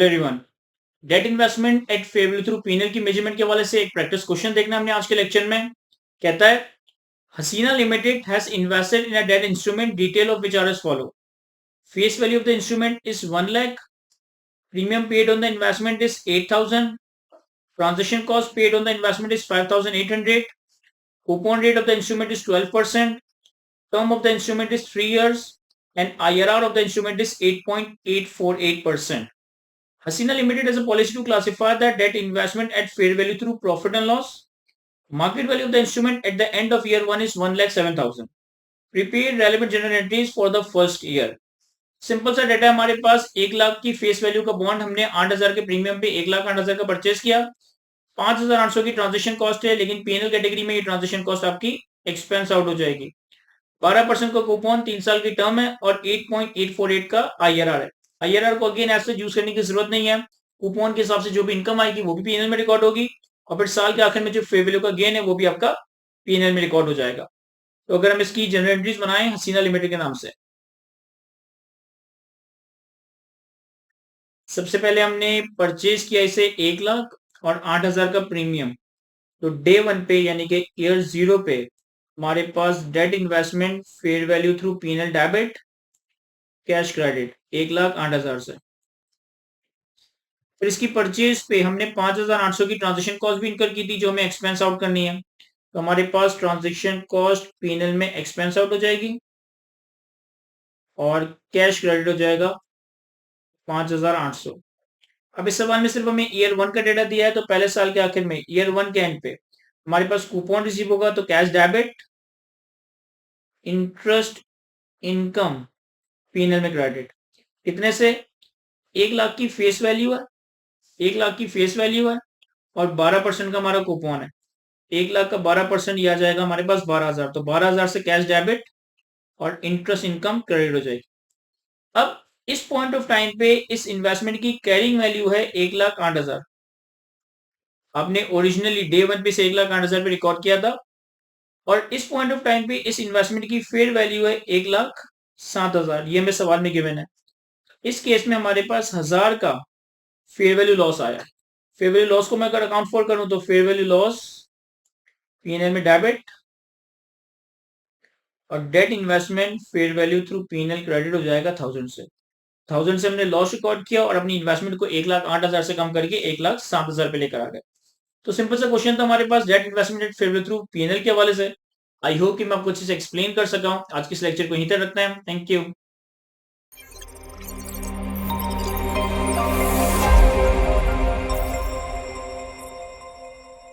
Hello everyone. Debt investment at fair value through PNL की measurement के हवाले से एक प्रैक्टिस क्वेश्चन देखना हमने आज के लेक्चर में। कहता है Hasina limited has invested in a debt instrument detail of which are as follow. Face value of the instrument is 1 lakh, premium paid on the investment is 8,000, transaction cost paid on the investment is 5,800, coupon rate of the instrument is 12%, term of the instrument is 3 years, and IRR of the instrument is 8.848%. Hasina Limited has a policy to classify the debt investment at fair value through profit and loss. Market value of the instrument at the end of year 1 is 1,07,000. Prepaid relevant general entries for the first year. Simple सा data हमारे पास 1 लाख की face value का bond हमने 8,000 के premium पे 1,08,000 का purchase किया। 5,800 की ट्रांजेक्शन कॉस्ट है, लेकिन पीएनएल कैटेगरी में ये ट्रांजेक्शन कॉस्ट आपकी एक्सपेंस आउट हो जाएगी। 12% का कूपन, 3 साल की टर्म है और 8.848 का आईआरआर है। आईआरआर को अगेन ऐसे यूज करने की जरूरत नहीं है। कूपन के हिसाब से जो भी इनकम आएगी वो भी पीएनएल में रिकॉर्ड होगी और फिर साल के आखिर में जो फेयर वैल्यू का गेन है वो भी आपका पीएनएल में रिकॉर्ड हो जाएगा। तो अगर हम इसकी जनरल एंट्रीज बनाएं हसीना लिमिटेड के नाम से, सबसे पहले हमने परचेज किया इसे 1 लाख और 8,000 का प्रीमियम। तो डे 1 पे यानी कि ईयर 0 पे हमारे पास debt investment fair value through PNL debit, cash credit 1,08,000 से। फिर इसकी परचेज पे हमने 5,800 की ट्रांजेक्शन कॉस्ट भी इनकर की थी जो हमें एक्सपेंस आउट करनी है। तो हमारे पास ट्रांजेक्शन कॉस्ट पीएनएल में एक्सपेंस आउट हो जाएगी और कैश क्रेडिट हो जाएगा 5,800। अब इस सवाल में सिर्फ हमें ईयर 1 का डेटा दिया है, तो पहले साल के आखिर में ईयर 1 के एंड पे हमारे पास कूपन रिसीव होगा, तो cash debit, interest income PNL में क्रेडिट। कितने से? 1 लाख की फेस वैल्यू है, 1 लाख की फेस वैल्यू है और 12% का हमारा कूपन है। 1 लाख का 12% आ जाएगा हमारे पास 12,000। तो 12,000 से कैश डेबिट और इंटरेस्ट इनकम क्रेडिट हो जाएगी। अब इस पॉइंट ऑफ टाइम पे इस इन्वेस्टमेंट की कैरिंग वैल्यू है 1,08,000। आपने ओरिजिनली डे 1 पे से 1,08,000 पे रिकॉर्ड किया था और इस पॉइंट ऑफ टाइम पे इस इन्वेस्टमेंट की फेयर वैल्यू है 1,07,000। ये हमें सवाल में गिवन है। इस केस में हमारे पास 1000 का फेयर वैल्यू लॉस आया। फेयर वैल्यू लॉस को मैं अगर अकाउंट फॉर करूं तो फेयर वैल्यू लॉस पीएनएल में डेबिट और debt investment fair value through PNL credit हो जाएगा 1000 से। 1000 से हमने लॉस रिकॉर्ड किया और अपनी इन्वेस्टमेंट को 1,08,000 से कम करके 1,07,000 पे लेकर आ गए। तो सिंपल सा क्वेश्चन था हमारे पास debt investment at fair value through PNL के हवाले से। आई होप कि मैं आपको अच्छे से एक्सप्लेन कर सका हूं। आज के इस लेक्चर को यहीं तक रखते हैं। Thank you.